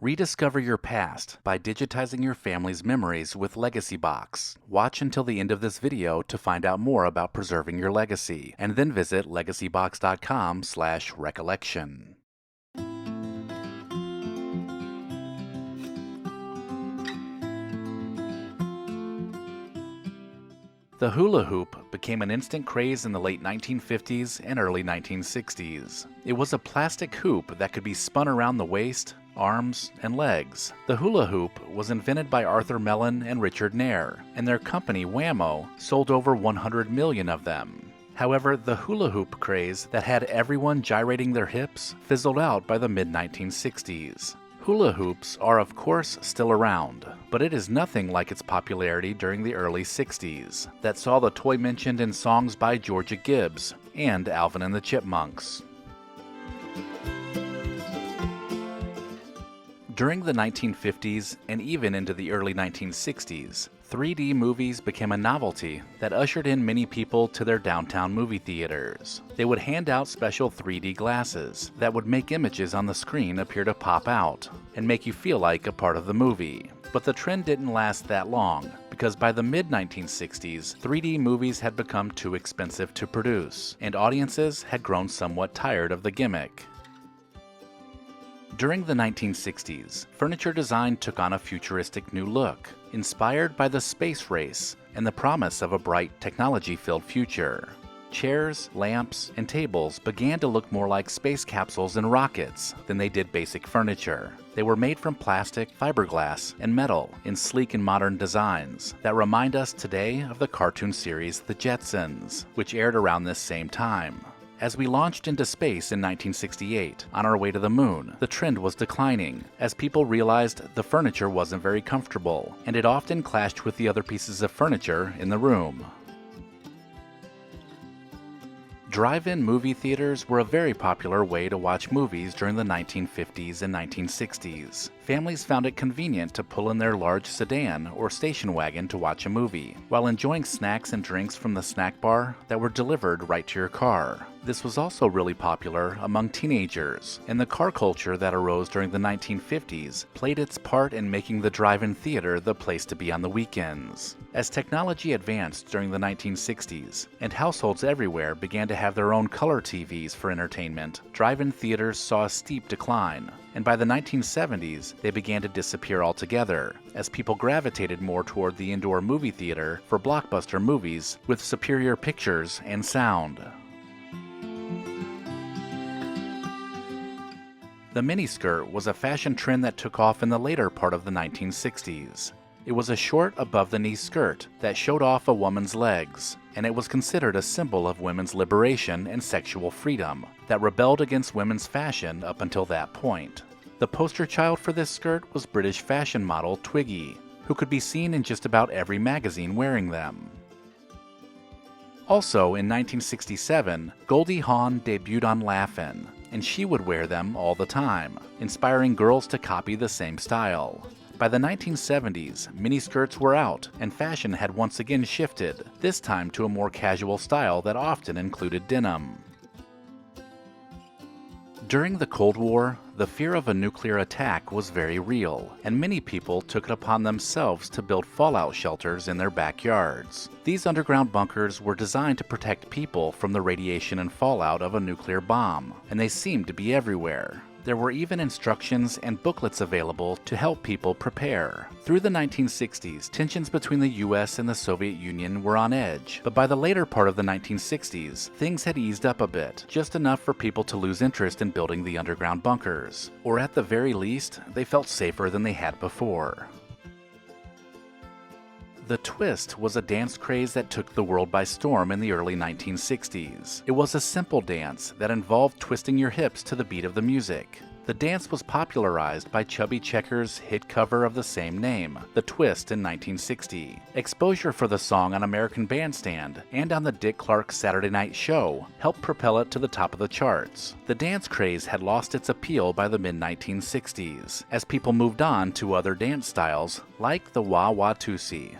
Rediscover your past by digitizing your family's memories with Legacy Box. Watch until the end of this video to find out more about preserving your legacy, and then visit legacybox.com/recollection. The hula hoop became an instant craze in the late 1950s and early 1960s. It was a plastic hoop that could be spun around the waist, arms, and legs. The hula hoop was invented by Arthur Mellon and Richard Nair, and their company Whammo sold over 100 million of them. However, the hula hoop craze that had everyone gyrating their hips fizzled out by the mid-1960s. Hula hoops are of course still around, but it is nothing like its popularity during the early 60s, that saw the toy mentioned in songs by Georgia Gibbs and Alvin and the Chipmunks. During the 1950s and even into the early 1960s, 3D movies became a novelty that ushered in many people to their downtown movie theaters. They would hand out special 3D glasses that would make images on the screen appear to pop out and make you feel like a part of the movie. But the trend didn't last that long, because by the mid-1960s, 3D movies had become too expensive to produce, and audiences had grown somewhat tired of the gimmick. During the 1960s, furniture design took on a futuristic new look, inspired by the space race and the promise of a bright, technology-filled future. Chairs, lamps, and tables began to look more like space capsules and rockets than they did basic furniture. They were made from plastic, fiberglass, and metal in sleek and modern designs that remind us today of the cartoon series The Jetsons, which aired around this same time. As we launched into space in 1968, on our way to the moon, the trend was declining, as people realized the furniture wasn't very comfortable, and it often clashed with the other pieces of furniture in the room. Drive-in movie theaters were a very popular way to watch movies during the 1950s and 1960s. Families found it convenient to pull in their large sedan or station wagon to watch a movie, while enjoying snacks and drinks from the snack bar that were delivered right to your car. This was also really popular among teenagers, and the car culture that arose during the 1950s played its part in making the drive-in theater the place to be on the weekends. As technology advanced during the 1960s, and households everywhere began to have their own color TVs for entertainment, drive-in theaters saw a steep decline, and by the 1970s, they began to disappear altogether, as people gravitated more toward the indoor movie theater for blockbuster movies with superior pictures and sound. The miniskirt was a fashion trend that took off in the later part of the 1960s. It was a short above-the-knee skirt that showed off a woman's legs, and it was considered a symbol of women's liberation and sexual freedom that rebelled against women's fashion up until that point. The poster child for this skirt was British fashion model Twiggy, who could be seen in just about every magazine wearing them. Also, in 1967, Goldie Hawn debuted on Laugh-In, and she would wear them all the time, inspiring girls to copy the same style. By the 1970s, miniskirts were out, and fashion had once again shifted, this time to a more casual style that often included denim. During the Cold War, the fear of a nuclear attack was very real, and many people took it upon themselves to build fallout shelters in their backyards. These underground bunkers were designed to protect people from the radiation and fallout of a nuclear bomb, and they seemed to be everywhere. There were even instructions and booklets available to help people prepare. Through the 1960s, tensions between the US and the Soviet Union were on edge, but by the later part of the 1960s, things had eased up a bit, just enough for people to lose interest in building the underground bunkers, or at the very least, they felt safer than they had before. The twist was a dance craze that took the world by storm in the early 1960s. It was a simple dance that involved twisting your hips to the beat of the music. The dance was popularized by Chubby Checker's hit cover of the same name, The Twist, in 1960. Exposure for the song on American Bandstand and on the Dick Clark Saturday Night Show helped propel it to the top of the charts. The dance craze had lost its appeal by the mid-1960s, as people moved on to other dance styles like the wah-wah tusi.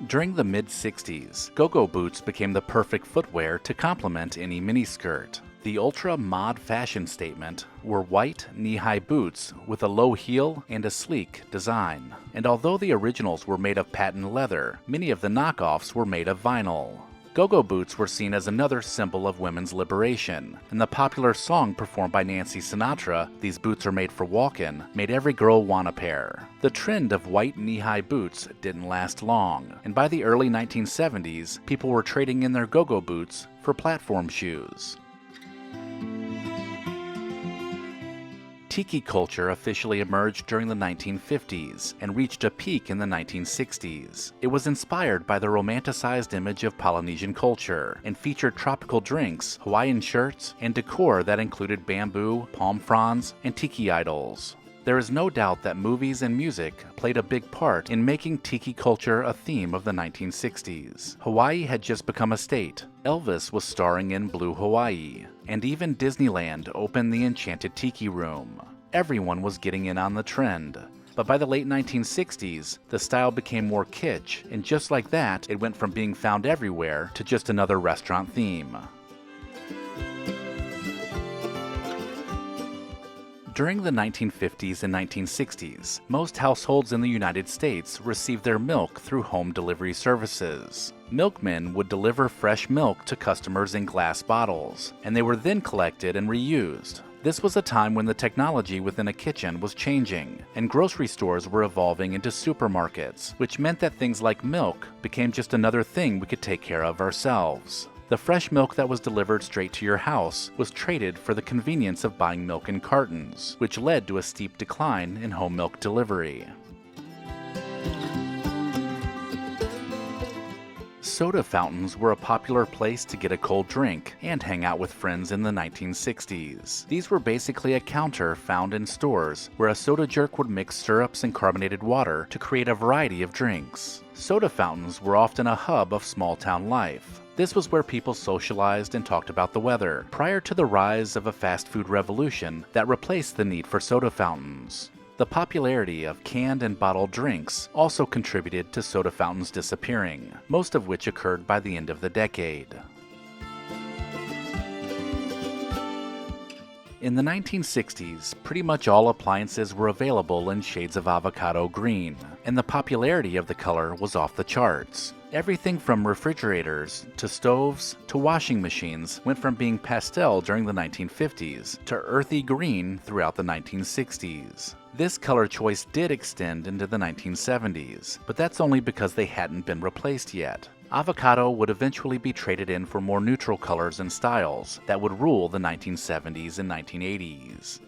During the mid-60s, GoGo Boots became the perfect footwear to complement any miniskirt. The ultra-mod fashion statement were white, knee-high boots with a low heel and a sleek design. And although the originals were made of patent leather, many of the knockoffs were made of vinyl. GoGo Boots were seen as another symbol of women's liberation, and the popular song performed by Nancy Sinatra, "These Boots Are Made for Walkin'," made every girl want a pair. The trend of white knee-high boots didn't last long, and by the early 1970s, people were trading in their GoGo boots for platform shoes. Tiki culture officially emerged during the 1950s and reached a peak in the 1960s. It was inspired by the romanticized image of Polynesian culture and featured tropical drinks, Hawaiian shirts, and decor that included bamboo, palm fronds, and tiki idols. There is no doubt that movies and music played a big part in making tiki culture a theme of the 1960s. Hawaii had just become a state. Elvis was starring in Blue Hawaii, and even Disneyland opened the Enchanted Tiki Room. Everyone was getting in on the trend. But by the late 1960s, the style became more kitsch, and just like that, it went from being found everywhere to just another restaurant theme. During the 1950s and 1960s, most households in the United States received their milk through home delivery services. Milkmen would deliver fresh milk to customers in glass bottles, and they were then collected and reused. This was a time when the technology within a kitchen was changing, and grocery stores were evolving into supermarkets, which meant that things like milk became just another thing we could take care of ourselves. The fresh milk that was delivered straight to your house was traded for the convenience of buying milk in cartons, which led to a steep decline in home milk delivery. Soda fountains were a popular place to get a cold drink and hang out with friends in the 1960s. These were basically a counter found in stores where a soda jerk would mix syrups and carbonated water to create a variety of drinks. Soda fountains were often a hub of small-town life. This was where people socialized and talked about the weather, prior to the rise of a fast food revolution that replaced the need for soda fountains. The popularity of canned and bottled drinks also contributed to soda fountains disappearing, most of which occurred by the end of the decade. In the 1960s, pretty much all appliances were available in shades of avocado green, and the popularity of the color was off the charts. Everything from refrigerators to stoves to washing machines went from being pastel during the 1950s to earthy green throughout the 1960s. This color choice did extend into the 1970s, but that's only because they hadn't been replaced yet. Avocado would eventually be traded in for more neutral colors and styles that would rule the 1970s and 1980s.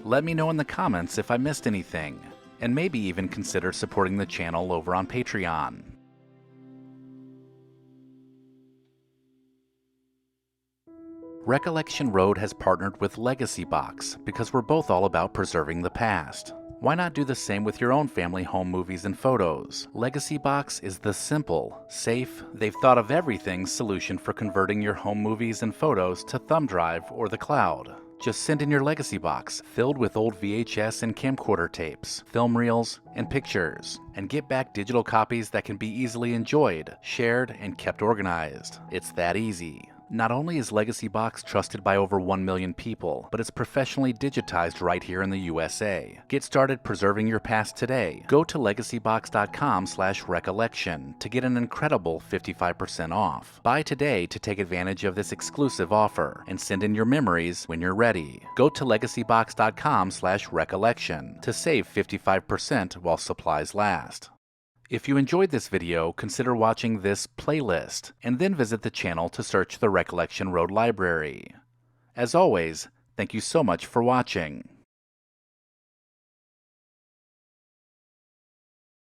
Let me know in the comments if I missed anything, and maybe even consider supporting the channel over on Patreon. Recollection Road has partnered with Legacy Box because we're both all about preserving the past. Why not do the same with your own family home movies and photos? Legacy Box is the simple, safe, they've thought of everything solution for converting your home movies and photos to thumb drive or the cloud. Just send in your Legacy Box filled with old VHS and camcorder tapes, film reels, and pictures, and get back digital copies that can be easily enjoyed, shared, and kept organized. It's that easy. Not only is Legacy Box trusted by over 1 million people, but it's professionally digitized right here in the USA. Get started preserving your past today. Go to legacybox.com/recollection to get an incredible 55% off. Buy today to take advantage of this exclusive offer and send in your memories when you're ready. Go to legacybox.com/recollection to save 55% while supplies last. If you enjoyed this video, consider watching this playlist, and then visit the channel to search the Recollection Road library. As always, thank you so much for watching.